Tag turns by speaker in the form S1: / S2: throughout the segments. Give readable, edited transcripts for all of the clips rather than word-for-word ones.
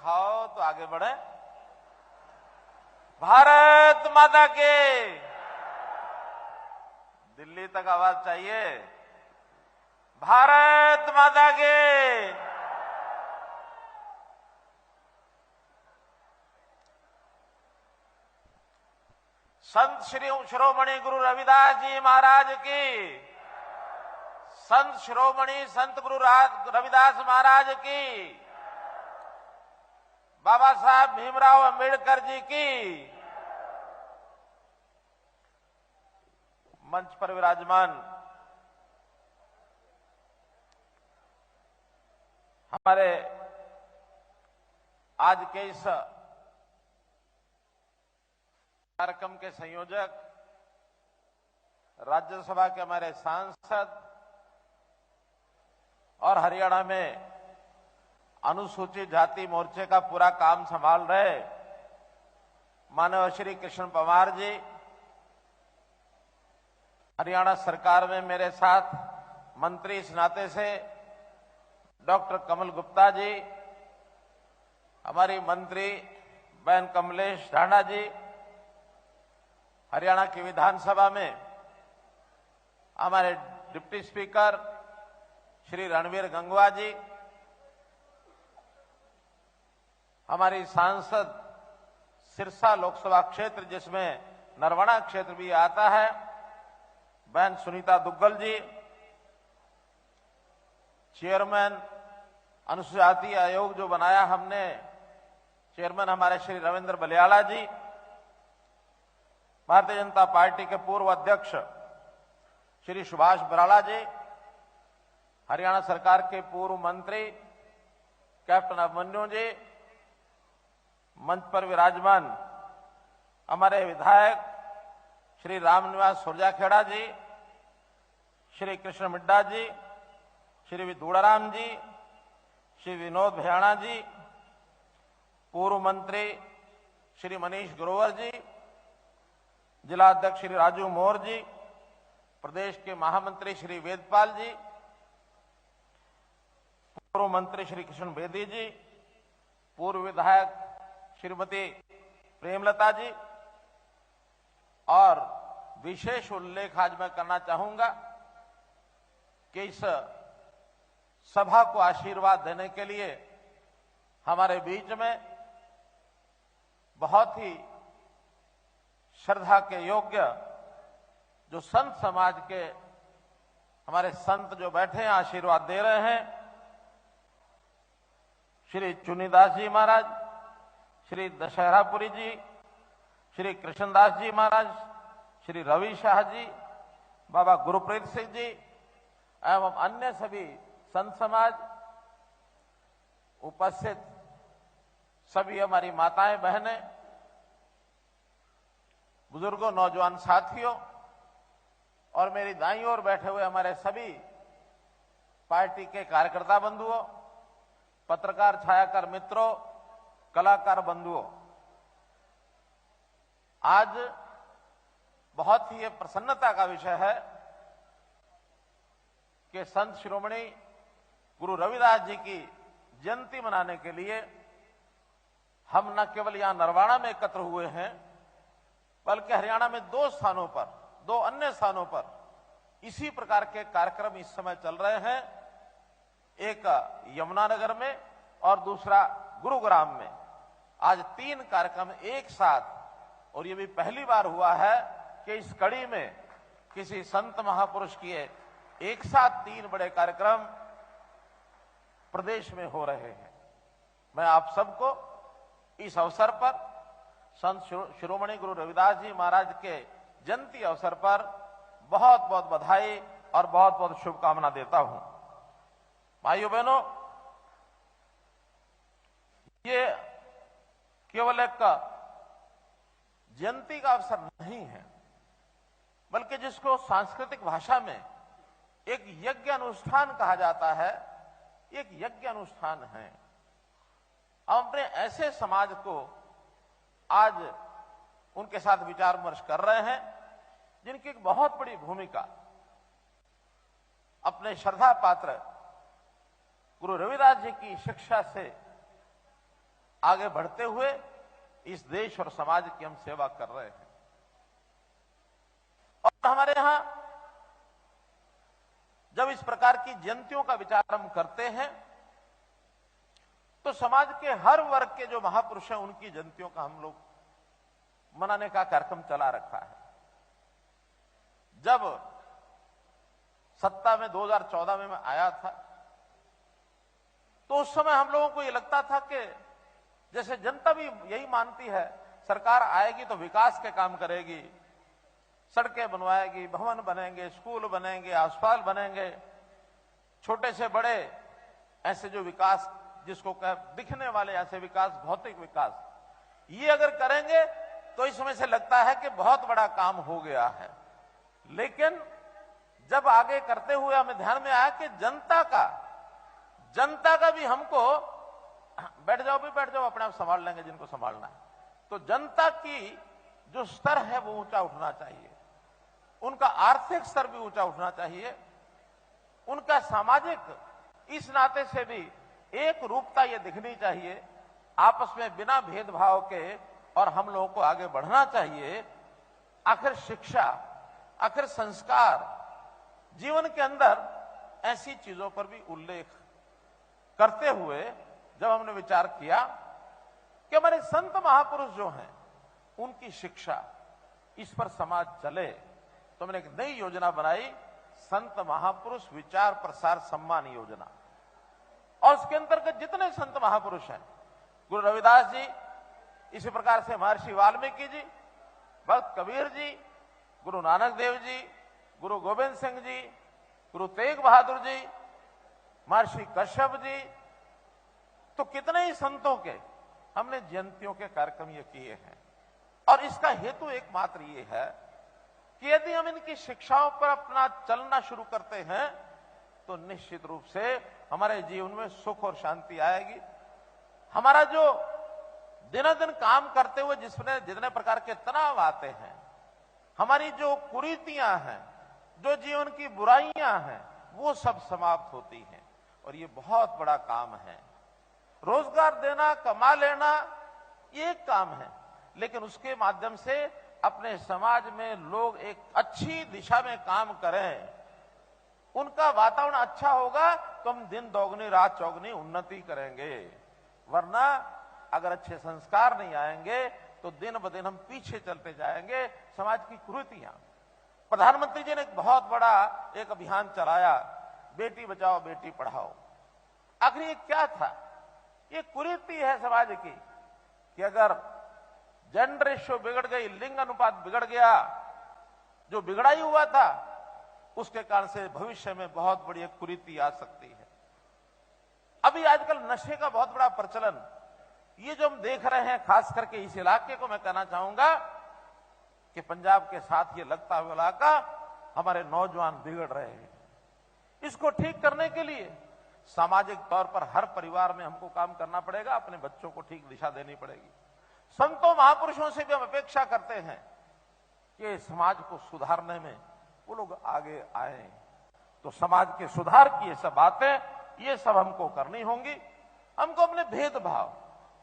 S1: खाओ तो आगे बढ़े। भारत माता के। दिल्ली तक आवाज चाहिए। भारत माता के। संत श्री शिरोमणि गुरु रविदास जी महाराज की। संत शिरोमणि संत गुरु रविदास महाराज की। बाबा साहब भीमराव अंबेडकर जी की। मंच पर विराजमान हमारे आज के इस कार्यक्रम के संयोजक, राज्यसभा के हमारे सांसद और हरियाणा में अनुसूचित जाति मोर्चे का पूरा काम संभाल रहे माननीय श्री कृष्ण पंवार जी, हरियाणा सरकार में मेरे साथ मंत्री इस नाते से डॉक्टर कमल गुप्ता जी, हमारी मंत्री बहन कमलेश ढांडा जी, हरियाणा की विधानसभा में हमारे डिप्टी स्पीकर श्री रणवीर गंगवा जी, हमारी सांसद सिरसा लोकसभा क्षेत्र जिसमें नरवाना क्षेत्र भी आता है बहन सुनीता दुग्गल जी, चेयरमैन अनुसूचित जाति आयोग जो बनाया हमने, चेयरमैन हमारे श्री रविंद्र बलियाला जी, भारतीय जनता पार्टी के पूर्व अध्यक्ष श्री सुभाष बराला जी, हरियाणा सरकार के पूर्व मंत्री कैप्टन अभिमन्यु जी, मंच पर विराजमान हमारे विधायक श्री रामनिवास सुरजाखेड़ा जी, श्री कृष्ण मिड्डा जी, श्री दूड़ाराम जी, श्री विनोद भयाणा जी, पूर्व मंत्री श्री मनीष ग्रोवर जी, जिला अध्यक्ष श्री राजू मोर जी, प्रदेश के महामंत्री श्री वेदपाल जी, पूर्व मंत्री श्री कृष्ण बेदी जी, पूर्व विधायक श्रीमती प्रेमलता जी, और विशेष उल्लेख आज मैं करना चाहूंगा कि इस सभा को आशीर्वाद देने के लिए हमारे बीच में बहुत ही श्रद्धा के योग्य जो संत समाज के हमारे संत जो बैठे हैं, आशीर्वाद दे रहे हैं, श्री चुनीदास जी महाराज, श्री दशहरापुरी जी, श्री कृष्णदास जी महाराज, श्री रवि शाह जी, बाबा गुरुप्रीत सिंह जी एवं अन्य सभी संत समाज, उपस्थित सभी हमारी माताएं बहनें, बुजुर्गों, नौजवान साथियों और मेरी दाईं ओर बैठे हुए हमारे सभी पार्टी के कार्यकर्ता बंधुओं, पत्रकार छायाकार मित्रों, कलाकार बंधुओं, आज बहुत ही प्रसन्नता का विषय है कि संत शिरोमणि गुरु रविदास जी की जयंती मनाने के लिए हम न केवल यहां नरवाना में एकत्र हुए हैं, बल्कि हरियाणा में दो अन्य स्थानों पर इसी प्रकार के कार्यक्रम इस समय चल रहे हैं। एक यमुनानगर में और दूसरा गुरुग्राम में। आज 3 कार्यक्रम एक साथ, और ये भी पहली बार हुआ है कि इस कड़ी में किसी संत महापुरुष की एक साथ 3 बड़े कार्यक्रम प्रदेश में हो रहे हैं। मैं आप सबको इस अवसर पर संत शिरोमणि गुरु रविदास जी महाराज के जयंती अवसर पर बहुत बहुत बधाई और बहुत बहुत शुभकामना देता हूं। भाइयों बहनों, ये केवल एक जयंती का अवसर नहीं है, बल्कि जिसको सांस्कृतिक भाषा में एक यज्ञ अनुष्ठान कहा जाता है, एक यज्ञ अनुष्ठान है। हम अपने ऐसे समाज को आज उनके साथ विचार विमर्श कर रहे हैं जिनकी एक बहुत बड़ी भूमिका अपने श्रद्धा पात्र गुरु रविदास जी की शिक्षा से आगे बढ़ते हुए इस देश और समाज की हम सेवा कर रहे हैं। और हमारे यहां जब इस प्रकार की जयंतियों का विचार हम करते हैं तो समाज के हर वर्ग के जो महापुरुष हैं उनकी जयंतियों का हम लोग मनाने का कार्यक्रम चला रखा है। जब सत्ता में 2014 में मैं आया था तो उस समय हम लोगों को यह लगता था कि जैसे जनता भी यही मानती है, सरकार आएगी तो विकास के काम करेगी, सड़कें बनवाएगी, भवन बनेंगे, स्कूल बनेंगे, अस्पताल बनेंगे, छोटे से बड़े ऐसे जो विकास जिसको दिखने वाले ऐसे विकास, भौतिक विकास, ये अगर करेंगे तो इस समय से लगता है कि बहुत बड़ा काम हो गया है। लेकिन जब आगे करते हुए हमें ध्यान में आया कि जनता का भी हमको बैठ जाओ अपने आप संभाल लेंगे जिनको संभालना है। तो जनता की जो स्तर है वो ऊंचा उठना चाहिए, उनका आर्थिक स्तर भी ऊंचा उठना चाहिए, उनका सामाजिक इस नाते से भी एक रूपता ये दिखनी चाहिए, आपस में बिना भेदभाव के और हम लोगों को आगे बढ़ना चाहिए। आखिर शिक्षा, आखिर संस्कार, जीवन के अंदर ऐसी चीजों पर भी उल्लेख करते हुए जब हमने विचार किया कि हमारे संत महापुरुष जो हैं उनकी शिक्षा, इस पर समाज चले, तो हमने एक नई योजना बनाई, संत महापुरुष विचार प्रसार सम्मान योजना। और उसके अंतर्गत जितने संत महापुरुष हैं, गुरु रविदास जी, इसी प्रकार से महर्षि वाल्मीकि जी, भक्त कबीर जी, गुरु नानक देव जी, गुरु गोविंद सिंह जी, गुरु तेग बहादुर जी, महर्षि कश्यप जी, तो कितने ही संतों के हमने जयंतियों के कार्यक्रम ये किए हैं। और इसका हेतु एकमात्र ये है कि यदि हम इनकी शिक्षाओं पर अपना चलना शुरू करते हैं तो निश्चित रूप से हमारे जीवन में सुख और शांति आएगी। हमारा जो दिन काम करते हुए जिसमें जितने प्रकार के तनाव आते हैं, हमारी जो कुरीतियां हैं, जो जीवन की बुराइयां हैं, वो सब समाप्त होती हैं। और ये बहुत बड़ा काम है। रोजगार देना, कमा लेना, ये एक काम है, लेकिन उसके माध्यम से अपने समाज में लोग एक अच्छी दिशा में काम करें, उनका वातावरण अच्छा होगा तो हम दिन दोगुनी रात चौगुनी उन्नति करेंगे। वरना अगर अच्छे संस्कार नहीं आएंगे तो दिन ब दिन हम पीछे चलते जाएंगे। समाज की कुरीतियां, प्रधानमंत्री जी ने एक बहुत बड़ा एक अभियान चलाया, बेटी बचाओ बेटी पढ़ाओ। आखिर ये क्या था? ये कुरीति है समाज की कि अगर जेंडर रेशियो बिगड़ गई, लिंग अनुपात बिगड़ गया, जो बिगड़ा ही हुआ था, उसके कारण से भविष्य में बहुत बड़ी एक कुरीति आ सकती है। अभी आजकल नशे का बहुत बड़ा प्रचलन, ये जो हम देख रहे हैं, खास करके इस इलाके को मैं कहना चाहूंगा कि पंजाब के साथ ये लगता हुआ इलाका, हमारे नौजवान बिगड़ रहे हैं। इसको ठीक करने के लिए सामाजिक तौर पर हर परिवार में हमको काम करना पड़ेगा, अपने बच्चों को ठीक दिशा देनी पड़ेगी। संतों महापुरुषों से भी हम अपेक्षा करते हैं कि समाज को सुधारने में वो लोग आगे आए। तो समाज के सुधार की ये सब बातें, ये सब हमको करनी होंगी। हमको अपने भेदभाव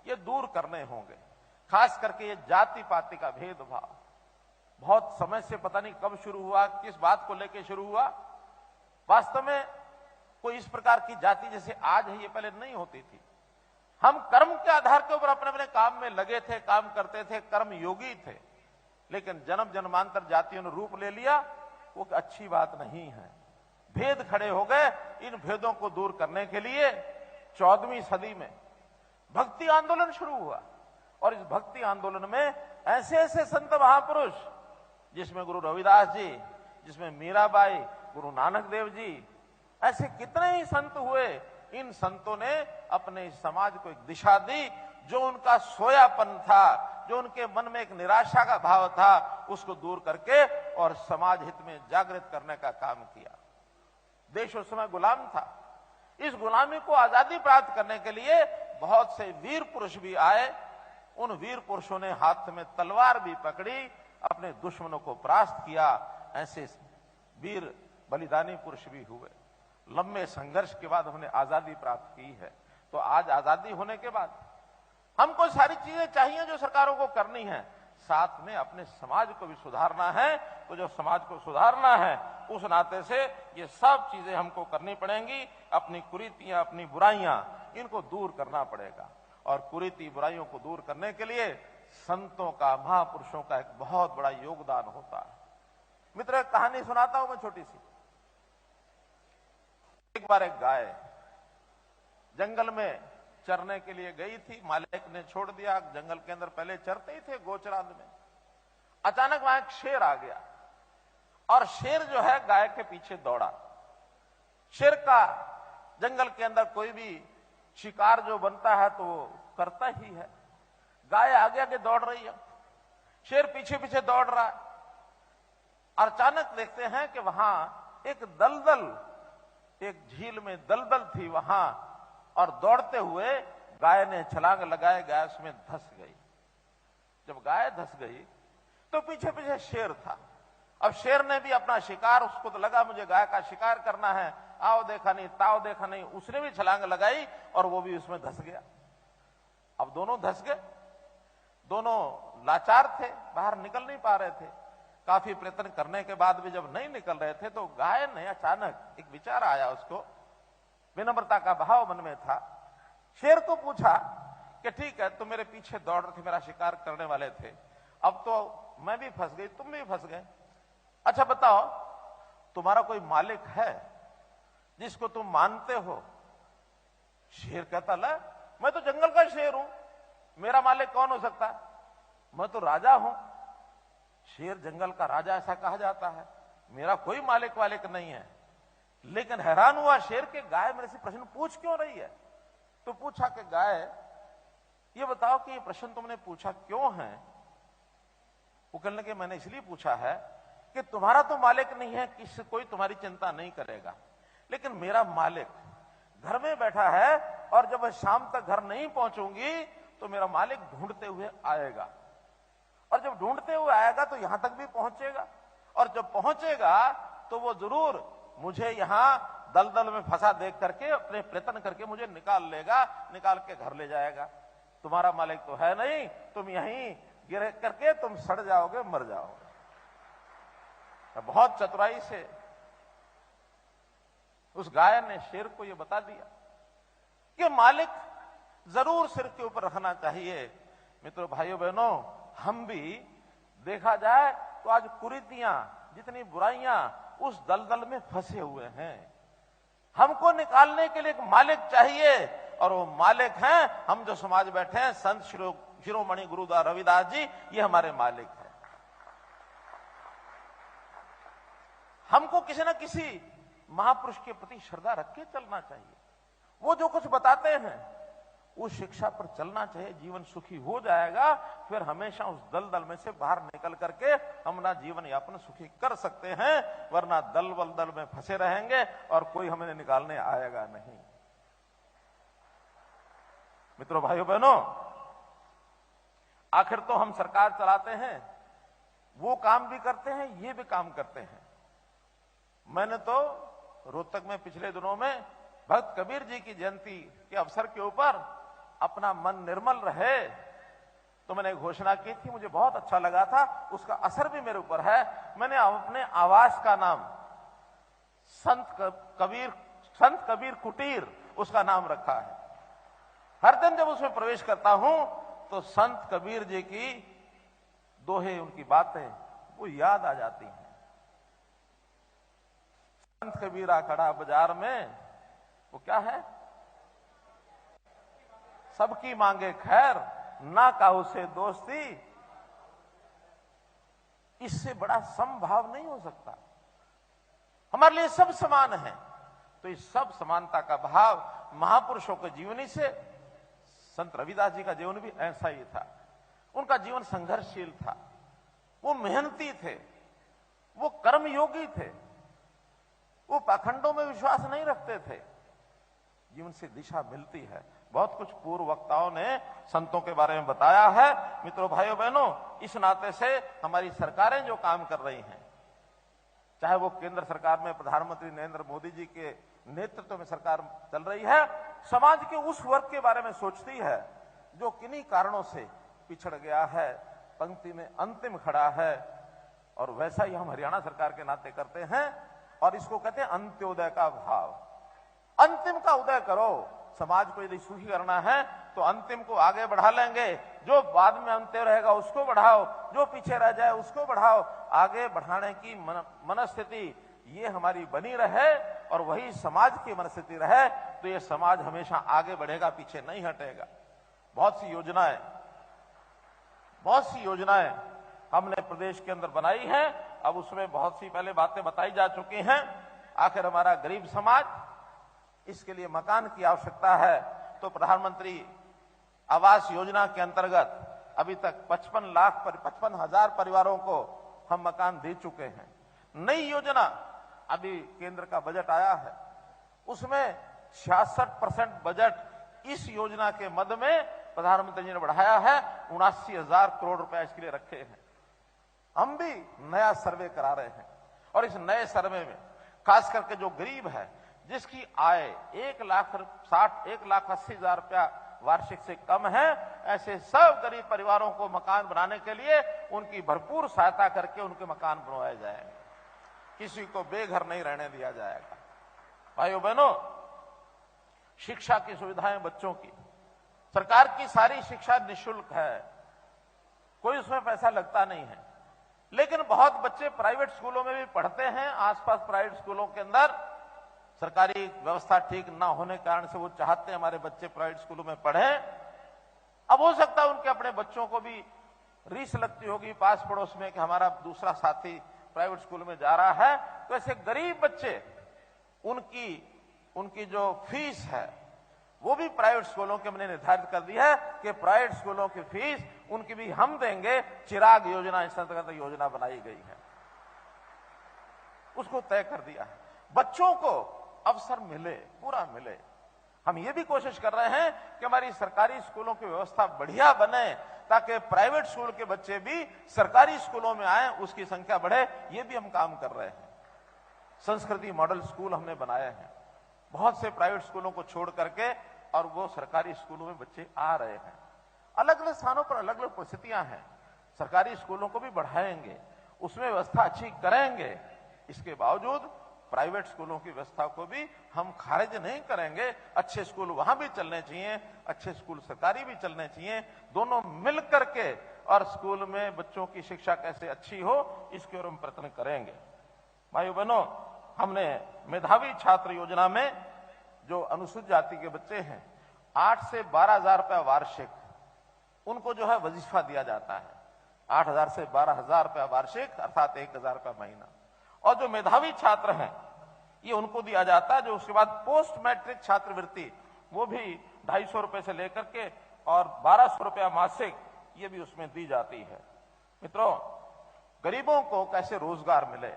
S1: ये दूर करने होंगे, खास करके ये जाति पाति का भेदभाव बहुत समय से पता नहीं कब शुरू हुआ, किस बात को लेकर शुरू हुआ। वास्तव में कोई इस प्रकार की जाति जैसे आज है ये पहले नहीं होती थी। हम कर्म के आधार के ऊपर अपने अपने काम में लगे थे, काम करते थे, कर्म योगी थे। लेकिन जन्म जन्मांतर जातियों ने रूप ले लिया, वो अच्छी बात नहीं है। भेद खड़े हो गए। इन भेदों को दूर करने के लिए 14वीं सदी में भक्ति आंदोलन शुरू हुआ। और इस भक्ति आंदोलन में ऐसे ऐसे संत महापुरुष, जिसमें गुरु रविदास जी, जिसमें मीराबाई, गुरु नानक देव जी, ऐसे कितने ही संत हुए। इन संतों ने अपने समाज को एक दिशा दी। जो उनका सोयापन था, जो उनके मन में एक निराशा का भाव था, उसको दूर करके और समाज हित में जागृत करने का काम किया। देश उस समय गुलाम था। इस गुलामी को आजादी प्राप्त करने के लिए बहुत से वीर पुरुष भी आए। उन वीर पुरुषों ने हाथ में तलवार भी पकड़ी, अपने दुश्मनों को परास्त किया। ऐसे वीर बलिदानी पुरुष भी हुए। लंबे संघर्ष के बाद हमने आजादी प्राप्त की है। तो आज आजादी होने के बाद हमको सारी चीजें चाहिए जो सरकारों को करनी है, साथ में अपने समाज को भी सुधारना है। तो जो समाज को सुधारना है उस नाते से ये सब चीजें हमको करनी पड़ेंगी। अपनी कुरीतियां, अपनी बुराइयां, इनको दूर करना पड़ेगा। और कुरीति बुराइयों को दूर करने के लिए संतों का, महापुरुषों का एक बहुत बड़ा योगदान होता है। मित्र, एक कहानी सुनाता हूं मैं छोटी सी। एक बार एक गाय जंगल में चरने के लिए गई थी। मालिक ने छोड़ दिया जंगल के अंदर, पहले चरते ही थे गोचरांद में। अचानक वहां एक शेर आ गया और शेर जो है गाय के पीछे दौड़ा। शेर का जंगल के अंदर कोई भी शिकार जो बनता है तो वो करता ही है। गाय आगे आगे दौड़ रही है, शेर पीछे पीछे दौड़ रहा है। और अचानक देखते हैं कि वहां एक दलदल, एक झील में दलदल थी वहां, और दौड़ते हुए गाय ने छलांग लगाए, गाय उसमें धंस गई। जब गाय धंस गई तो पीछे पीछे शेर था। अब शेर ने भी अपना शिकार, उसको तो लगा मुझे गाय का शिकार करना है, आओ देखा नहीं ताओ देखा नहीं, उसने भी छलांग लगाई और वो भी उसमें धंस गया। अब दोनों धंस गए, दोनों लाचार थे, बाहर निकल नहीं पा रहे थे। काफी प्रयत्न करने के बाद भी जब नहीं निकल रहे थे तो गाय ने अचानक एक विचार आया उसको, विनम्रता का भाव मन में था। शेर को पूछा कि ठीक है, तुम मेरे पीछे दौड़ रहे थे, मेरा शिकार करने वाले थे, अब तो मैं भी फंस गई, तुम भी फंस गए। अच्छा बताओ, तुम्हारा कोई मालिक है जिसको तुम मानते हो? शेर कहता, ला मैं तो जंगल का शेर हूं, मेरा मालिक कौन हो सकता है? मैं तो राजा हूं। शेर जंगल का राजा ऐसा कहा जाता है, मेरा कोई मालिक वालिक नहीं है। लेकिन हैरान हुआ शेर के, गाय मेरे से प्रश्न पूछ क्यों रही है? तो पूछा कि गाय, ये बताओ कि ये प्रश्न तुमने पूछा क्यों है? वो कहने लगे, मैंने इसलिए पूछा है कि तुम्हारा तो मालिक नहीं है, किसी कोई तुम्हारी चिंता नहीं करेगा, लेकिन मेरा मालिक घर में बैठा है और जब मैं शाम तक घर नहीं पहुंचूंगी तो मेरा मालिक ढूंढते हुए आएगा, और जब ढूंढते हुए आएगा तो यहां तक भी पहुंचेगा, और जब पहुंचेगा तो वो जरूर मुझे यहां दलदल में फंसा देख करके, अपने प्रयत्न करके मुझे निकाल लेगा, निकाल के घर ले जाएगा। तुम्हारा मालिक तो है नहीं, तुम यहीं गिर करके तुम सड़ जाओगे, मर जाओगे। बहुत चतुराई से उस गाय ने शेर को यह बता दिया कि मालिक जरूर सिर के ऊपर रखना चाहिए। मित्रों, भाइयों बहनों, हम भी देखा जाए तो आज कुरीतियां, जितनी बुराइयां उस दलदल में फंसे हुए हैं। हमको निकालने के लिए एक मालिक चाहिए, और वो मालिक हैं हम जो समाज बैठे हैं, संत शिरोमणि गुरुदास रविदास जी, ये हमारे मालिक हैं। हमको किसी न किसी महापुरुष के प्रति श्रद्धा रख के चलना चाहिए। वो जो कुछ बताते हैं उस शिक्षा पर चलना चाहिए, जीवन सुखी हो जाएगा। फिर हमेशा उस दलदल में से बाहर निकल करके हम अपना जीवन यापन सुखी कर सकते हैं, वरना दलदल में फंसे रहेंगे और कोई हमें निकालने आएगा नहीं। मित्रों, भाइयों बहनों, आखिर तो हम सरकार चलाते हैं, वो काम भी करते हैं, ये भी काम करते हैं। मैंने तो रोहतक में पिछले दिनों में भक्त कबीर जी की जयंती के अवसर के ऊपर अपना मन निर्मल रहे तो मैंने घोषणा की थी, मुझे बहुत अच्छा लगा था, उसका असर भी मेरे ऊपर है। मैंने अपने आवास का नाम संत कबीर कुटीर उसका नाम रखा है। हर दिन जब उसमें प्रवेश करता हूं तो संत कबीर जी की दोहे, उनकी बातें वो याद आ जाती हैं। संत कबीरा खड़ा बाजार में, वो क्या है? सबकी मांगे खैर, ना काहू से दोस्ती। इससे बड़ा समभाव नहीं हो सकता। हमारे लिए सब समान है, तो इस सब समानता का भाव महापुरुषों के जीवनी से, संत रविदास जी का जीवन भी ऐसा ही था। उनका जीवन संघर्षशील था, वो मेहनती थे, वो कर्मयोगी थे, वो पाखंडों में विश्वास नहीं रखते थे। जीवन से दिशा मिलती है। बहुत कुछ पूर्व वक्ताओं ने संतों के बारे में बताया है। मित्रों, भाइयों बहनों, इस नाते से हमारी सरकारें जो काम कर रही हैं, चाहे वो केंद्र सरकार में प्रधानमंत्री नरेंद्र मोदी जी के नेतृत्व में सरकार चल रही है, समाज के उस वर्ग के बारे में सोचती है जो किन्हीं कारणों से पिछड़ गया है, पंक्ति में अंतिम खड़ा है, और वैसा ही हम हरियाणा सरकार के नाते करते हैं, और इसको कहते हैं अंत्योदय का भाव। अंतिम का उदय करो। समाज को यदि सुखी करना है तो अंतिम को आगे बढ़ा लेंगे, जो बाद में अंत्य रहेगा उसको बढ़ाओ, जो पीछे रह जाए उसको बढ़ाओ। आगे बढ़ाने की मनस्थिति ये हमारी बनी रहे और वही समाज की मनस्थिति रहे तो ये समाज हमेशा आगे बढ़ेगा, पीछे नहीं हटेगा। बहुत सी योजनाएं हमने प्रदेश के अंदर बनाई हैं। अब उसमें बहुत सी पहले बातें बताई जा चुकी हैं। आखिर हमारा गरीब समाज, इसके लिए मकान की आवश्यकता है, तो प्रधानमंत्री आवास योजना के अंतर्गत अभी तक 55,00,000 परिवारों को हम मकान दे चुके हैं। नई योजना, अभी केंद्र का बजट आया है, उसमें 66% बजट इस योजना के मद में प्रधानमंत्री जी ने बढ़ाया है। 79,000 करोड़ रुपए इसके लिए रखे हैं। हम भी नया सर्वे करा रहे हैं, और इस नए सर्वे में खास करके जो गरीब है, जिसकी आय 1,80,000 रुपया वार्षिक से कम है, ऐसे सब गरीब परिवारों को मकान बनाने के लिए उनकी भरपूर सहायता करके उनके मकान बनवाए जाएंगे। किसी को बेघर नहीं रहने दिया जाएगा। भाइयों बहनों, शिक्षा की सुविधाएं बच्चों की, सरकार की सारी शिक्षा निःशुल्क है, कोई उसमें पैसा लगता नहीं है। लेकिन बहुत बच्चे प्राइवेट स्कूलों में भी पढ़ते हैं। आसपास प्राइवेट स्कूलों के अंदर सरकारी व्यवस्था ठीक ना होने के कारण से वो चाहते हैं हमारे बच्चे प्राइवेट स्कूलों में पढ़ें। अब हो सकता है उनके अपने बच्चों को भी रीस लगती होगी पास पड़ोस में कि हमारा दूसरा साथी प्राइवेट स्कूल में जा रहा है, तो ऐसे गरीब बच्चे, उनकी जो फीस है वो भी प्राइवेट स्कूलों के हमने निर्धारित कर दी है कि प्राइवेट स्कूलों की फीस उनकी भी हम देंगे। चिराग योजना, इस अंतर्गत योजना बनाई गई है, उसको तय कर दिया है। बच्चों को अवसर मिले, पूरा मिले। हम ये भी कोशिश कर रहे हैं कि हमारी सरकारी स्कूलों की व्यवस्था बढ़िया बने, ताकि प्राइवेट स्कूल के बच्चे भी सरकारी स्कूलों में आए, उसकी संख्या बढ़े। ये भी हम काम कर रहे हैं। संस्कृति मॉडल स्कूल हमने बनाए हैं, बहुत से प्राइवेट स्कूलों को छोड़ करके, और वो सरकारी स्कूलों में बच्चे आ रहे हैं। अलग अलग स्थानों पर अलग अलग परिस्थितियां हैं। सरकारी स्कूलों को भी बढ़ाएंगे, उसमें व्यवस्था अच्छी करेंगे। इसके बावजूद प्राइवेट स्कूलों की व्यवस्था को भी हम खारिज नहीं करेंगे। अच्छे स्कूल वहां भी चलने चाहिए, अच्छे स्कूल सरकारी भी चलने चाहिए, दोनों मिल करके, और स्कूल में बच्चों की शिक्षा कैसे अच्छी हो इसके ओर हम प्रयत्न करेंगे। भाइयों बहनों, हमने मेधावी छात्र योजना में जो अनुसूचित जाति के बच्चे हैं, 8 से 12,000 रुपया वार्षिक उनको जो है वजीफा दिया जाता है। 8,000 से 12,000 रुपया वार्षिक, अर्थात 1,000 रुपया महीना। और जो मेधावी छात्र हैं ये उनको दिया जाता है। जो उसके बाद पोस्ट मैट्रिक छात्रवृत्ति, वो भी 250 रुपए से लेकर के और 1,200 रुपया मासिक, ये भी उसमें दी जाती है। मित्रों, गरीबों को कैसे रोजगार मिले,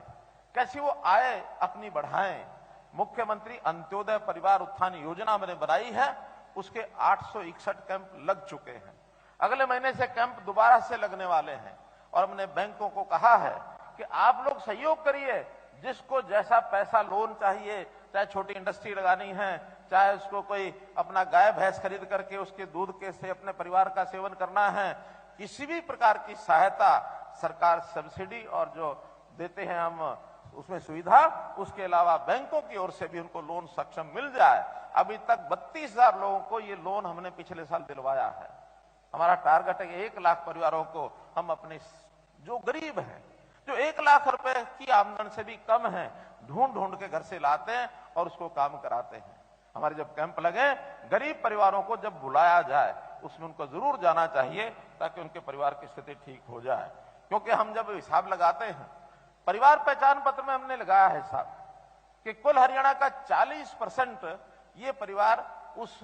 S1: कैसे वो आय अपनी बढ़ाएं, मुख्यमंत्री अंत्योदय परिवार उत्थान योजना मैंने बनाई है। उसके 861 कैंप लग चुके हैं। अगले महीने से कैंप दोबारा से लगने वाले हैं, और हमने बैंकों को कहा है कि आप लोग सहयोग करिए। जिसको जैसा पैसा लोन चाहिए, चाहे छोटी इंडस्ट्री लगानी है, चाहे उसको कोई अपना गाय भैंस खरीद करके उसके दूध के से अपने परिवार का सेवन करना है, किसी भी प्रकार की सहायता सरकार सब्सिडी और जो देते हैं हम उसमें सुविधा, उसके अलावा बैंकों की ओर से भी उनको लोन सक्षम मिल जाए। अभी तक 32,000 लोगों को ये लोन हमने पिछले साल दिलवाया है। हमारा टारगेट है 1 लाख परिवारों को हम अपने जो गरीब हैं, जो 1 लाख रुपए की आमदन से भी कम है, ढूंढ ढूंढ के घर से लाते हैं और उसको काम कराते हैं। हमारे जब कैंप लगे, गरीब परिवारों को जब बुलाया जाए उसमें उनको जरूर जाना चाहिए, ताकि उनके परिवार की स्थिति ठीक हो जाए। क्योंकि हम जब हिसाब लगाते हैं, परिवार पहचान पत्र में हमने लगाया है हिसाब कि कुल हरियाणा का 40% ये परिवार उस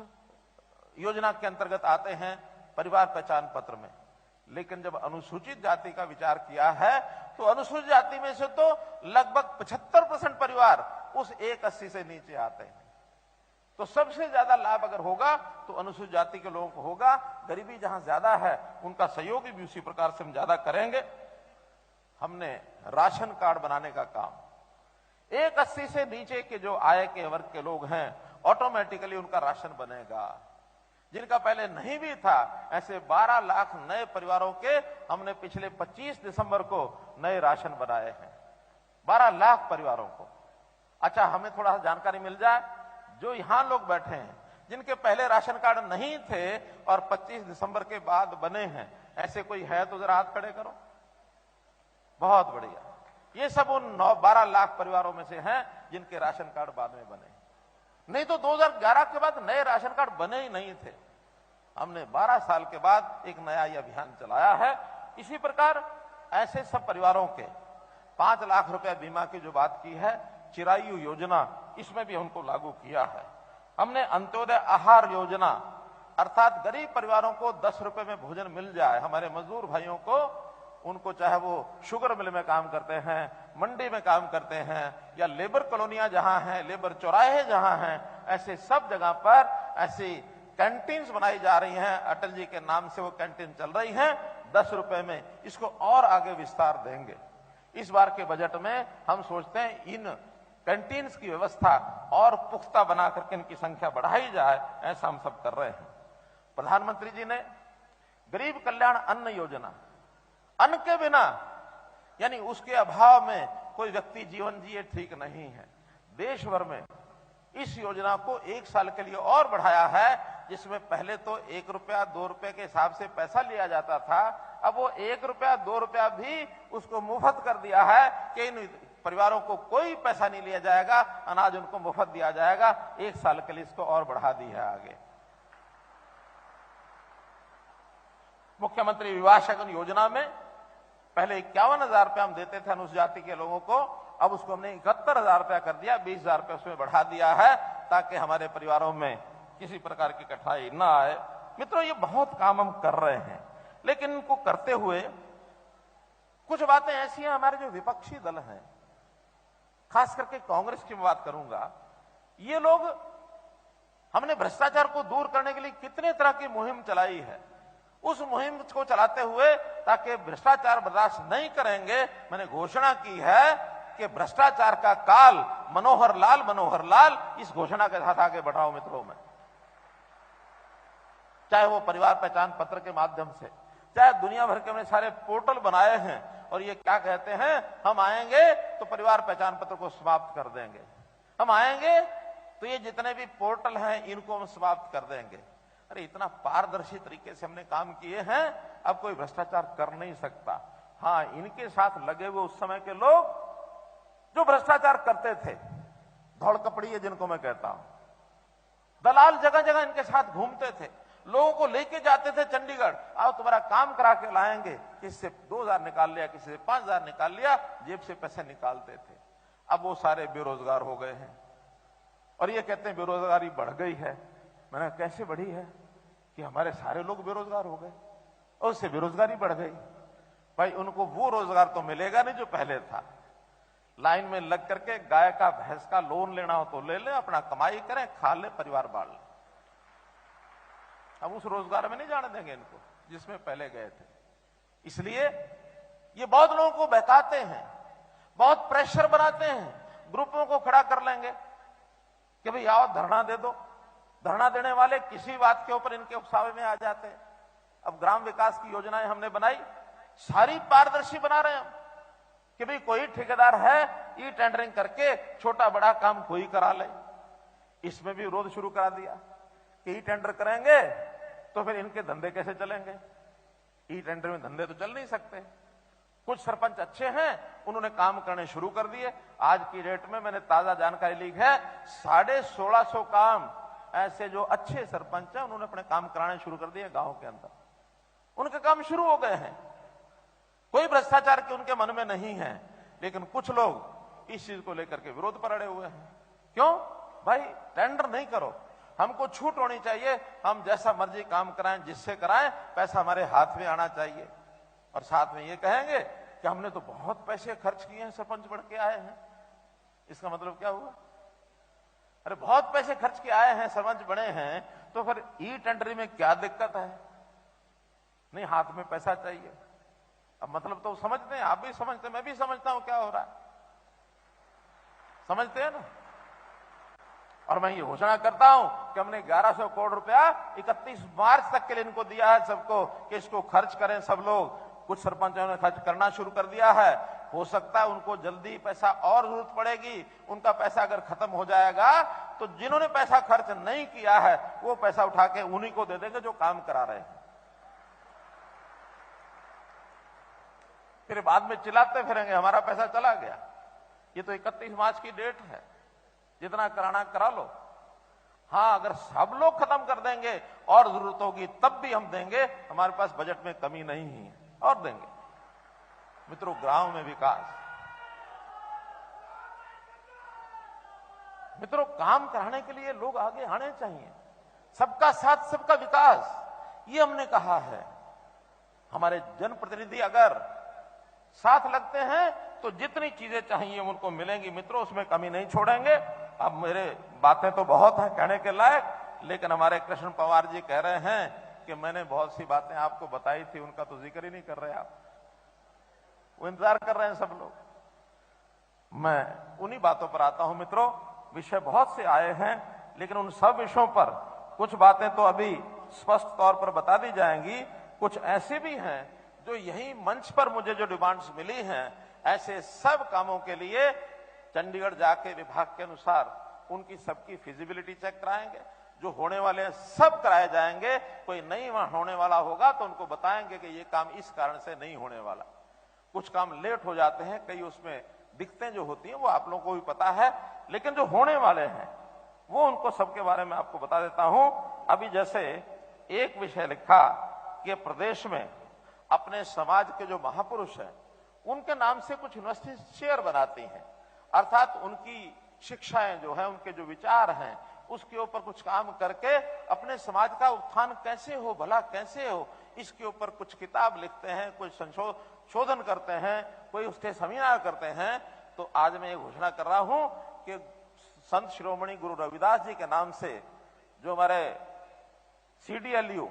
S1: योजना के अंतर्गत आते हैं परिवार पहचान पत्र में। लेकिन जब अनुसूचित जाति का विचार किया है, तो अनुसूचित जाति में से तो लगभग 75% परिवार उस 180 से नीचे आते हैं। तो सबसे ज्यादा लाभ अगर होगा तो अनुसूचित जाति के लोगों को होगा। गरीबी जहां ज्यादा है उनका सहयोग भी उसी प्रकार से हम ज्यादा करेंगे। हमने राशन कार्ड बनाने का काम, 180 से नीचे के जो आय के वर्ग के लोग हैं, ऑटोमेटिकली उनका राशन बनेगा। जिनका पहले नहीं भी था, ऐसे 12 लाख नए परिवारों के हमने पिछले 25 दिसंबर को नए राशन बनाए हैं। 12 लाख परिवारों को। अच्छा, हमें थोड़ा सा जानकारी मिल जाए, जो यहां लोग बैठे हैं जिनके पहले राशन कार्ड नहीं थे और 25 दिसंबर के बाद बने हैं, ऐसे कोई है तो जरा हाथ खड़े करो। बहुत बढ़िया। ये सब उन 12 लाख परिवारों में से हैं जिनके राशन कार्ड बाद में बने। नहीं तो 2011 के बाद नए राशन कार्ड बने ही नहीं थे। हमने 12 साल के बाद एक नया ये अभियान चलाया है। इसी प्रकार ऐसे सब परिवारों के 5 लाख रुपए बीमा की जो बात की है, चिरायु योजना, इसमें भी हमको लागू किया है। हमने अंत्योदय आहार योजना, अर्थात गरीब परिवारों को 10 रुपए में भोजन मिल जाए। हमारे मजदूर भाइयों को, उनको चाहे वो शुगर मिल में काम करते हैं, मंडी में काम करते हैं, या लेबर कॉलोनियां जहां हैं, लेबर चौराहे जहां हैं, ऐसे सब जगह पर ऐसी कैंटीन्स बनाई जा रही हैं। अटल जी के नाम से वो कैंटीन चल रही हैं 10 रुपए में। इसको और आगे विस्तार देंगे। इस बार के बजट में हम सोचते हैं इन कैंटीन्स की व्यवस्था और पुख्ता बना करके इनकी संख्या बढ़ाई जाए। ऐसा हम सब कर रहे हैं। प्रधानमंत्री जी ने गरीब कल्याण अन्न योजना, अन्न के बिना यानी उसके अभाव में कोई व्यक्ति जीवन जिए ठीक नहीं है। देश भर में इस योजना को 1 साल के लिए और बढ़ाया है, जिसमें पहले तो 1 रुपया 2 रुपए के हिसाब से पैसा लिया जाता था। अब वो 1 रुपया 2 रुपया भी उसको मुफ्त कर दिया है कि इन परिवारों को कोई पैसा नहीं लिया जाएगा, अनाज उनको मुफ्त दिया जाएगा। 1 साल के लिए इसको और बढ़ा दी है आगे। मुख्यमंत्री विवाह शगन योजना में पहले 51,000 रुपया हम देते थे अनुसूचित जाति के लोगों को, अब उसको हमने 71,000 रुपया कर दिया, 20,000 रुपया उसमें बढ़ा दिया है, ताकि हमारे परिवारों में किसी प्रकार की कठिनाई ना आए। मित्रों, ये बहुत काम हम कर रहे हैं, लेकिन इनको करते हुए कुछ बातें ऐसी हैं, हमारे जो विपक्षी दल हैं, खास करके कांग्रेस की मैं बात करूंगा, ये लोग, हमने भ्रष्टाचार को दूर करने के लिए कितने तरह की मुहिम चलाई है। उस मुहिम को चलाते हुए, ताकि भ्रष्टाचार बर्दाश्त नहीं करेंगे, मैंने घोषणा की है कि भ्रष्टाचार का काल मनोहर लाल, इस घोषणा के साथ आगे बढ़ाओ मित्रों में। चाहे वो परिवार पहचान पत्र के माध्यम से, चाहे दुनिया भर के हमने सारे पोर्टल बनाए हैं, और ये क्या कहते हैं, हम आएंगे तो परिवार पहचान पत्र को समाप्त कर देंगे, हम आएंगे तो ये जितने भी पोर्टल हैं इनको हम समाप्त कर देंगे। अरे इतना पारदर्शी तरीके से हमने काम किए हैं, अब कोई भ्रष्टाचार कर नहीं सकता। हाँ, इनके साथ लगे हुए उस समय के लोग जो भ्रष्टाचार करते थे, धौड़ कपड़िए जिनको मैं कहता हूं, दलाल जगह जगह इनके साथ घूमते थे, लोगों को लेके जाते थे चंडीगढ़, आओ तुम्हारा काम करा के लाएंगे, किसी से 2,000 निकाल लिया, किसी से 5,000 निकाल लिया, जेब से पैसे निकालते थे। अब वो सारे बेरोजगार हो गए हैं, और ये कहते हैं बेरोजगारी बढ़ गई है। मैंने कैसे बढ़ी है कि हमारे सारे लोग बेरोजगार हो गए और उससे बेरोजगारी बढ़ गई। भाई, उनको वो रोजगार तो मिलेगा नहीं जो पहले था। लाइन में लग करके गाय का भैंस का लोन लेना हो तो ले ले, अपना कमाई करें, खा ले, परिवार बाल ले। अब उस रोजगार में नहीं जाने देंगे इनको जिसमें पहले गए थे। इसलिए ये बहुत लोगों को बहकाते हैं, बहुत प्रेशर बनाते हैं, ग्रुपों को खड़ा कर लेंगे कि भाई आओ धरना दे दो। धरना देने वाले किसी बात के ऊपर इनके उकसावे में आ जाते हैं। अब ग्राम विकास की योजनाएं हमने बनाई, सारी पारदर्शी बना रहे हैं हम कि भाई कोई ठेकेदार है, ई टेंडरिंग करके छोटा बड़ा काम कोई करा ले। इसमें भी विरोध शुरू करा दिया कि ई टेंडर करेंगे तो फिर इनके धंधे कैसे चलेंगे। ई टेंडर में धंधे तो चल नहीं सकते। कुछ सरपंच अच्छे हैं, उन्होंने काम करने शुरू कर दिए। आज की डेट में मैंने ताजा जानकारी ली है, 1650 काम ऐसे जो अच्छे सरपंच हैं उन्होंने अपने काम कराने शुरू कर दिए गांव के अंदर। उनके काम शुरू हो गए हैं, कोई भ्रष्टाचार के उनके मन में नहीं है। लेकिन कुछ लोग इस चीज को लेकर के विरोध पर अड़े हुए हैं। क्यों भाई, टेंडर नहीं करो, हमको छूट होनी चाहिए, हम जैसा मर्जी काम कराएं, जिससे कराएं, पैसा हमारे हाथ में आना चाहिए। और साथ में ये कहेंगे कि हमने तो बहुत पैसे खर्च किए हैं, सरपंच बढ़ के आए हैं। इसका मतलब क्या हुआ? अरे बहुत पैसे खर्च के आए हैं, सरपंच बने हैं, तो फिर ई टेंडरिंग में क्या दिक्कत है? नहीं, हाथ में पैसा चाहिए। अब मतलब तो समझते हैं, आप भी समझते हैं, मैं भी समझता हूं क्या हो रहा है, समझते हैं ना। और मैं ये घोषणा करता हूं कि हमने 1100 करोड़ रुपया 31 मार्च तक के लिए इनको दिया है सबको, कि इसको खर्च करें सब लोग। कुछ सरपंचों ने खर्च करना शुरू कर दिया है, हो सकता है उनको जल्दी पैसा और जरूरत पड़ेगी। उनका पैसा अगर खत्म हो जाएगा तो जिन्होंने पैसा खर्च नहीं किया है वो पैसा उठा के उन्हीं को दे देंगे जो काम करा रहे हैं। फिर बाद में चिल्लाते फिरेंगे हमारा पैसा चला गया। ये तो 31 मार्च की डेट है, जितना कराना करा लो। हां, अगर सब लोग खत्म कर देंगे और जरूरत होगी तब भी हम देंगे, हमारे पास बजट में कमी नहीं है और देंगे। मित्रों, गांव में विकास, मित्रों काम कराने के लिए लोग आगे आने चाहिए। सबका साथ सबका विकास, ये हमने कहा है। हमारे जनप्रतिनिधि अगर साथ लगते हैं तो जितनी चीजें चाहिए उनको मिलेंगी। मित्रों, उसमें कमी नहीं छोड़ेंगे। अब मेरे बातें तो बहुत हैं कहने के लायक, लेकिन हमारे कृष्ण पवार जी कह रहे हैं कि मैंने बहुत सी बातें आपको बताई थी, उनका तो जिक्र ही नहीं कर रहे आप। वो इंतजार कर रहे हैं सब लोग। मैं उन्हीं बातों पर आता हूं। मित्रों, विषय बहुत से आए हैं, लेकिन उन सब विषयों पर कुछ बातें तो अभी स्पष्ट तौर पर बता दी जाएंगी। कुछ ऐसे भी हैं जो यही मंच पर मुझे जो डिमांड्स मिली हैं, ऐसे सब कामों के लिए चंडीगढ़ जाके विभाग के अनुसार उनकी सबकी फिजिबिलिटी चेक कराएंगे। जो होने वाले सब कराए जाएंगे। कोई नहीं होने वाला होगा तो उनको बताएंगे कि ये काम इस कारण से नहीं होने वाला। कुछ काम लेट हो जाते हैं, कई उसमें दिक्कतें जो होती हैं वो आप लोगों को भी पता है, लेकिन जो होने वाले हैं वो उनको सबके बारे में आपको बता देता हूं। अभी जैसे एक विषय लिखा कि प्रदेश में अपने समाज के जो महापुरुष हैं उनके नाम से कुछ यूनिवर्सिटी शेयर बनाती हैं, अर्थात उनकी शिक्षाएं जो है, उनके जो विचार हैं उसके ऊपर कुछ काम करके अपने समाज का उत्थान कैसे हो, भला कैसे हो, इसके ऊपर कुछ किताब लिखते हैं, कुछ संशोधन करते हैं, कोई उसके सेमिनार करते हैं। तो आज मैं ये घोषणा कर रहा हूं कि संत शिरोमणि गुरु रविदास जी के नाम से जो हमारे CDLU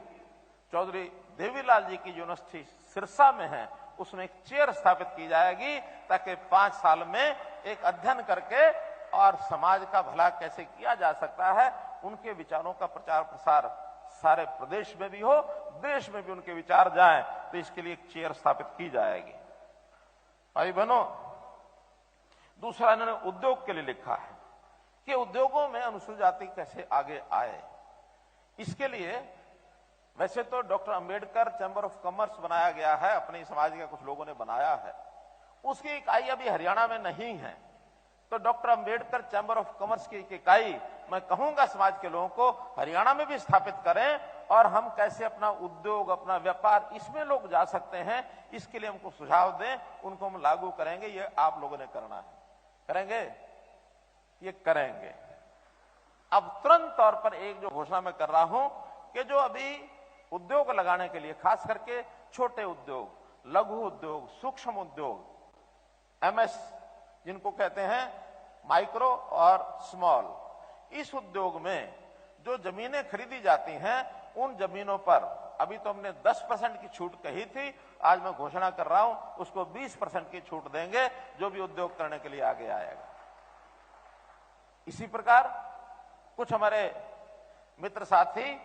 S1: चौधरी देवीलाल जी की यूनिवर्सिटी सिरसा में है, उसमें एक चेयर स्थापित की जाएगी ताकि 5 साल में एक अध्ययन करके और समाज का भला कैसे किया जा सकता है, उनके विचारों का प्रचार प्रसार सारे प्रदेश में भी हो, देश में भी उनके विचार जाएं, तो इसके लिए एक चेयर स्थापित की जाएगी। भाई बहनों, दूसरा इन्होंने उद्योग के लिए लिखा है कि उद्योगों में अनुसूचित जाति कैसे आगे आए। इसके लिए वैसे तो doctor Ambedkar chamber of commerce बनाया गया है, अपने समाज के कुछ लोगों ने बनाया है। उसकी इकाई अभी हरियाणा में नहीं है, तो doctor Ambedkar chamber of commerce की इकाई मैं कहूंगा समाज के लोगों को हरियाणा में भी स्थापित करें, और हम कैसे अपना उद्योग, अपना व्यापार इसमें लोग जा सकते हैं, इसके लिए हमको सुझाव दें, उनको हम लागू करेंगे। ये आप लोगों ने करना है। करेंगे? ये करेंगे। अब तुरंत तौर पर एक जो घोषणा मैं कर रहा हूं कि जो अभी उद्योग लगाने के लिए, खास करके छोटे उद्योग, लघु उद्योग, सूक्ष्म उद्योग, MS जिनको कहते हैं, माइक्रो और स्मॉल, इस उद्योग में जो जमीनें खरीदी जाती हैं उन जमीनों पर अभी तो हमने 10% की छूट कही थी, आज मैं घोषणा कर रहा हूं उसको 20% की छूट देंगे जो भी उद्योग करने के लिए आगे आएगा। इसी प्रकार कुछ हमारे मित्र साथी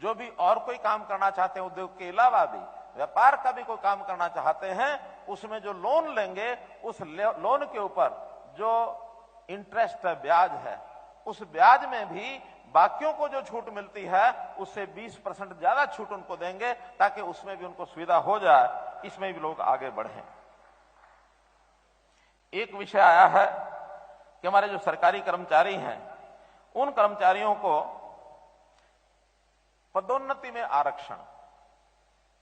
S1: जो भी और कोई काम करना चाहते हैं, उद्योग के अलावा भी व्यापार का भी कोई काम करना चाहते हैं, उसमें जो लोन लेंगे उस लोन के ऊपर जो इंटरेस्ट है, ब्याज है, उस ब्याज में भी बाकियों को जो छूट मिलती है उससे 20% ज्यादा छूट उनको देंगे ताकि उसमें भी उनको सुविधा हो जाए, इसमें भी लोग आगे बढ़ें। एक विषय आया है कि हमारे जो सरकारी कर्मचारी हैं उन कर्मचारियों को पदोन्नति में आरक्षण,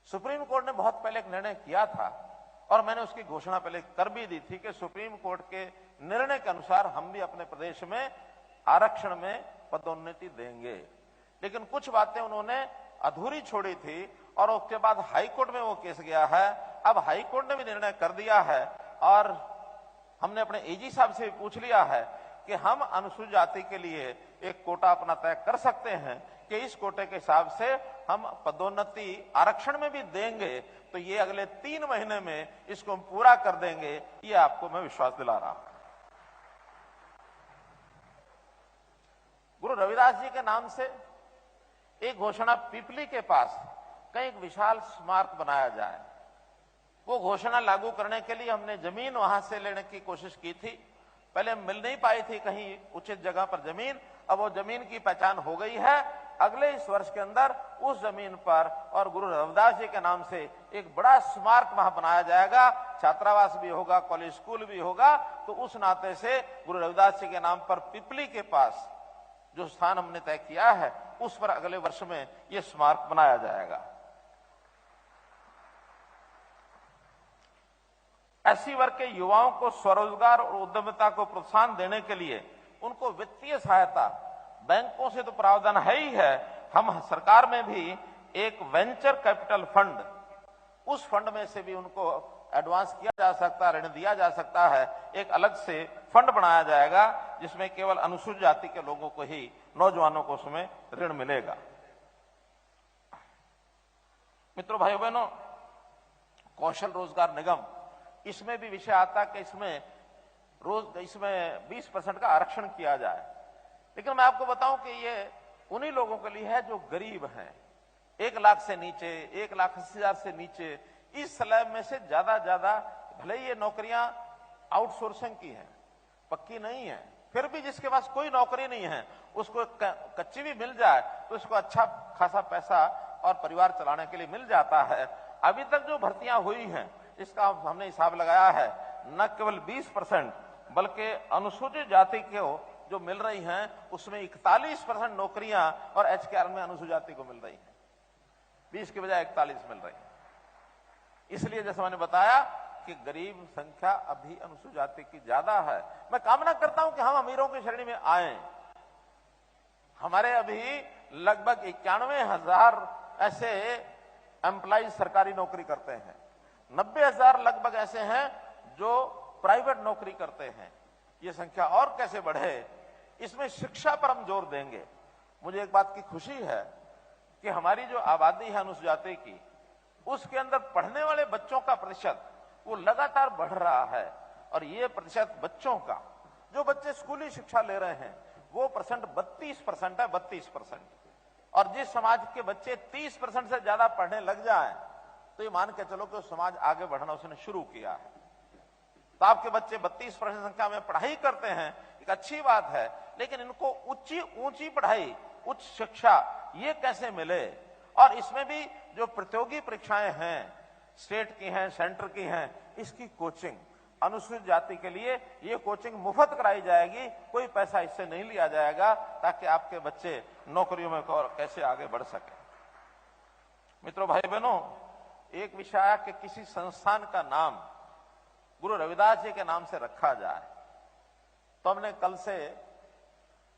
S1: सुप्रीम कोर्ट ने बहुत पहले एक निर्णय किया था और मैंने उसकी घोषणा पहले कर भी दी थी कि सुप्रीम कोर्ट के निर्णय के अनुसार हम भी अपने प्रदेश में आरक्षण में पदोन्नति देंगे। लेकिन कुछ बातें उन्होंने अधूरी छोड़ी थी और उसके बाद हाईकोर्ट में वो केस गया है। अब हाईकोर्ट ने भी निर्णय कर दिया है और हमने अपने AG साहब से पूछ लिया है कि हम अनुसूचित जाति के लिए एक कोटा अपना तय कर सकते हैं कि इस कोटे के हिसाब से हम पदोन्नति आरक्षण में भी देंगे, तो ये अगले 3 महीने में इसको हम पूरा कर देंगे, ये आपको मैं विश्वास दिला रहा हूं। गुरु रविदास जी के नाम से एक घोषणा पिपली के पास कहीं एक विशाल स्मारक बनाया जाए। वो घोषणा लागू करने के लिए हमने जमीन वहां से लेने की कोशिश की थी। पहले मिल नहीं पाई थी कहीं उचित जगह पर जमीन, अब वो जमीन की पहचान हो गई है। अगले इस वर्ष के अंदर उस जमीन पर और गुरु रविदास जी के नाम से एक बड़ा स्मारक वहां बनाया जाएगा। छात्रावास भी होगा, कॉलेज स्कूल भी होगा। तो उस नाते से गुरु रविदास जी के नाम पर पिपली के पास जो स्थान हमने तय किया है उस पर अगले वर्ष में यह स्मारक बनाया जाएगा। एससी वर्ग के युवाओं को स्वरोजगार और उद्यमिता को प्रोत्साहन देने के लिए उनको वित्तीय सहायता, बैंकों से तो प्रावधान है ही है, हम सरकार में भी एक वेंचर कैपिटल फंड, उस फंड में से भी उनको एडवांस किया जा सकता है, ऋण दिया जा सकता है। एक अलग से फंड बनाया जाएगा जिसमें केवल अनुसूचित जाति के लोगों को ही, नौजवानों को उसमें ऋण मिलेगा। मित्रों, भाइयों बहनों, कौशल रोजगार निगम, इसमें भी विषय आता कि इसमें 20% का आरक्षण किया जाए। लेकिन मैं आपको बताऊं कि ये उन्हीं लोगों के लिए है जो गरीब हैं, 1 लाख से नीचे, 1,80,000 से नीचे, इस स्लैब में से ज्यादा भले ही ये नौकरियां आउटसोर्सिंग की हैं, पक्की नहीं है, फिर भी जिसके पास कोई नौकरी नहीं है उसको कच्ची भी मिल जाए तो उसको अच्छा खासा पैसा और परिवार चलाने के लिए मिल जाता है। अभी तक जो भर्तियां हुई हैं इसका हमने हिसाब लगाया है, न केवल 20% बल्कि अनुसूचित जाति को जो मिल रही हैं उसमें 41% नौकरियां और एचकेआर में अनुसूचित जाति को मिल रही हैं, 20 की बजाय 41 मिल रही है। इसलिए जैसे मैंने बताया कि गरीब संख्या अभी अनुसूचित जाति की ज्यादा है। मैं कामना करता हूं कि हम अमीरों की श्रेणी में आए। हमारे अभी लगभग 91,000 ऐसे एम्प्लॉइज सरकारी नौकरी करते हैं, 90,000 लगभग ऐसे हैं जो प्राइवेट नौकरी करते हैं। ये संख्या और कैसे बढ़े, इसमें शिक्षा पर हम जोर देंगे। मुझे एक बात की खुशी है कि हमारी जो आबादी है अनुसूचित जाति की, उसके अंदर पढ़ने वाले बच्चों का प्रतिशत वो लगातार बढ़ रहा है। और ये प्रतिशत बच्चों का, जो बच्चे स्कूली शिक्षा ले रहे हैं, वो परसेंट 32% है, 32%। और जिस समाज के बच्चे 30% से ज्यादा पढ़ने लग जाएं, तो ये मान के चलो कि समाज आगे बढ़ना उसने शुरू किया है। तो आपके बच्चे 32% संख्या में पढ़ाई करते हैं, एक अच्छी बात है, लेकिन इनको ऊंची पढ़ाई, उच्च शिक्षा ये कैसे मिले। और इसमें भी जो प्रतियोगी परीक्षाएं हैं, स्टेट की हैं, सेंटर की हैं, इसकी कोचिंग अनुसूचित जाति के लिए ये कोचिंग मुफ्त कराई जाएगी, कोई पैसा इससे नहीं लिया जाएगा, ताकि आपके बच्चे नौकरियों में कैसे आगे बढ़ सके। मित्रों, भाई बहनों, एक विषय आया कि किसी संस्थान का नाम गुरु रविदास जी के नाम से रखा जाए। तो हमने कल से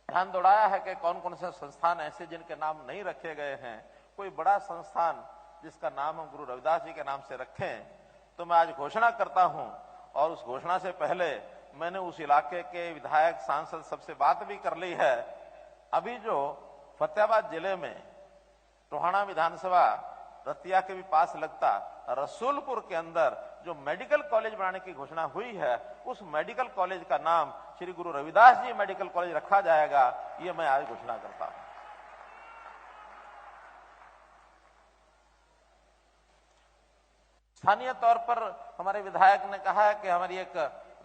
S1: ध्यान दौड़ाया है कि कौन कौन से संस्थान ऐसे जिनके नाम नहीं रखे गए हैं। कोई बड़ा संस्थान जिसका नाम हम गुरु रविदास जी के नाम से रखें। तो मैं आज घोषणा करता हूं, और उस घोषणा से पहले मैंने उस इलाके के विधायक, सांसद सबसे बात भी कर ली है। अभी जो फतेहाबाद जिले में टोहाना विधानसभा रतिया के भी पास लगता रसूलपुर के अंदर जो मेडिकल कॉलेज बनाने की घोषणा हुई है, उस मेडिकल कॉलेज का नाम श्री गुरु रविदास जी मेडिकल कॉलेज रखा जाएगा। ये मैं आज घोषणा करता हूं। स्थानीय तौर पर हमारे विधायक ने कहा है कि हमारी एक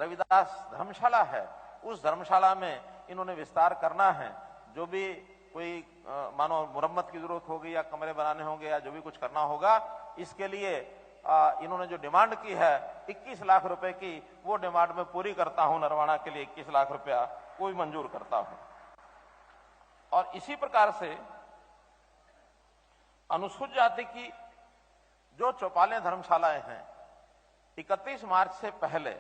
S1: रविदास धर्मशाला है, उस धर्मशाला में इन्होंने विस्तार करना है। जो भी कोई मानो मुरम्मत की जरूरत होगी या कमरे बनाने होंगे या जो भी कुछ करना होगा, इसके लिए इन्होंने जो डिमांड की है 21 लाख रुपए की, वो डिमांड में पूरी करता हूं। नरवाना के लिए 21 लाख रुपया वो भी मंजूर करता हूं। और इसी प्रकार से अनुसूचित जाति की जो चौपालें धर्मशालाएं हैं, 31 मार्च से पहले,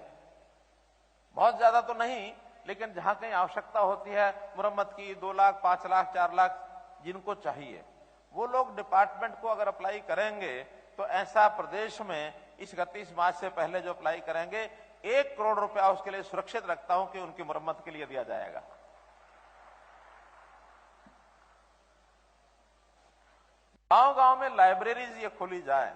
S1: बहुत ज्यादा तो नहीं, लेकिन जहां कहीं आवश्यकता होती है मुरम्मत की, 2 लाख, 5 लाख, 4 लाख जिनको चाहिए, वो लोग डिपार्टमेंट को अगर अप्लाई करेंगे तो ऐसा प्रदेश में इस 31 मार्च से पहले जो अप्लाई करेंगे 1 करोड़ रुपया उसके लिए सुरक्षित रखता हूं कि उनकी मुरम्मत के लिए दिया जाएगा। गांव-गांव में लाइब्रेरीज ये खोली जाए।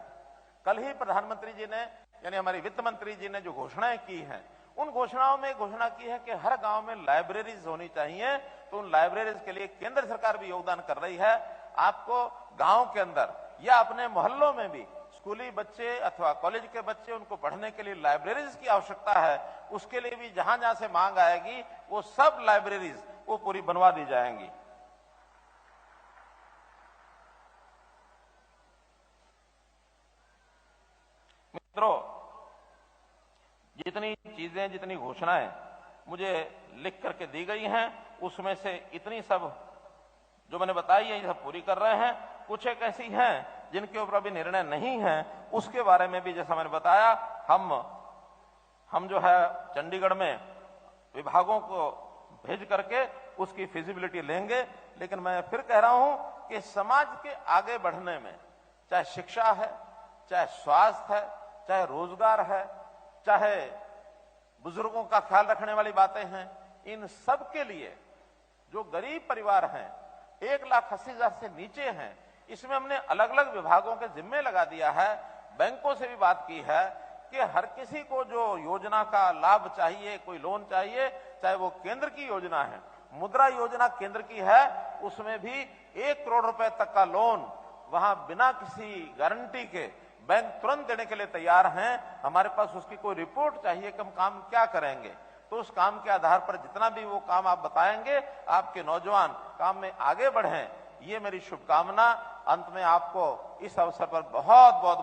S1: कल ही प्रधानमंत्री जी ने, यानी हमारे वित्त मंत्री जी ने जो घोषणाएं की हैं, उन घोषणाओं में घोषणा की है कि हर गांव में लाइब्रेरीज होनी चाहिए, तो उन लाइब्रेरीज के लिए केंद्र सरकार भी योगदान कर रही है। आपको गांव के अंदर या अपने मोहल्लों में भी स्कूली बच्चे अथवा कॉलेज के बच्चे, उनको पढ़ने के लिए लाइब्रेरीज की आवश्यकता है। उसके लिए भी जहां जहां से मांग आएगी वो सब लाइब्रेरीज वो पूरी बनवा दी जाएंगी। मित्रों, जितनी चीजें, जितनी घोषणाएं मुझे लिख करके दी गई हैं, उसमें से इतनी सब जो मैंने बताई है ये सब पूरी कर रहे हैं। कुछ एक ऐसी हैं जिनके ऊपर अभी निर्णय नहीं है, उसके बारे में भी जैसा मैंने बताया हम जो है चंडीगढ़ में विभागों को भेज करके उसकी फिजिबिलिटी लेंगे। लेकिन मैं फिर कह रहा हूं कि समाज के आगे बढ़ने में, चाहे शिक्षा है, चाहे स्वास्थ्य है, चाहे रोजगार है, चाहे बुजुर्गों का ख्याल रखने वाली बातें हैं, इन सब के लिए जो गरीब परिवार हैं, 1,80,000 से नीचे हैं, इसमें हमने अलग अलग विभागों के जिम्मे लगा दिया है। बैंकों से भी बात की है कि हर किसी को जो योजना का लाभ चाहिए, कोई लोन चाहिए, चाहे वो केंद्र की योजना है, मुद्रा योजना केंद्र की है, उसमें भी 1 करोड़ रुपए तक का लोन वहां बिना किसी गारंटी के बैंक तुरंत देने के लिए तैयार हैं। हमारे पास उसकी कोई रिपोर्ट चाहिए कि हम काम क्या करेंगे, तो उस काम के आधार पर जितना भी वो काम आप बताएंगे, आपके नौजवान काम में आगे बढ़ें, ये मेरी शुभकामना। अंत में आपको इस अवसर पर बहुत बहुत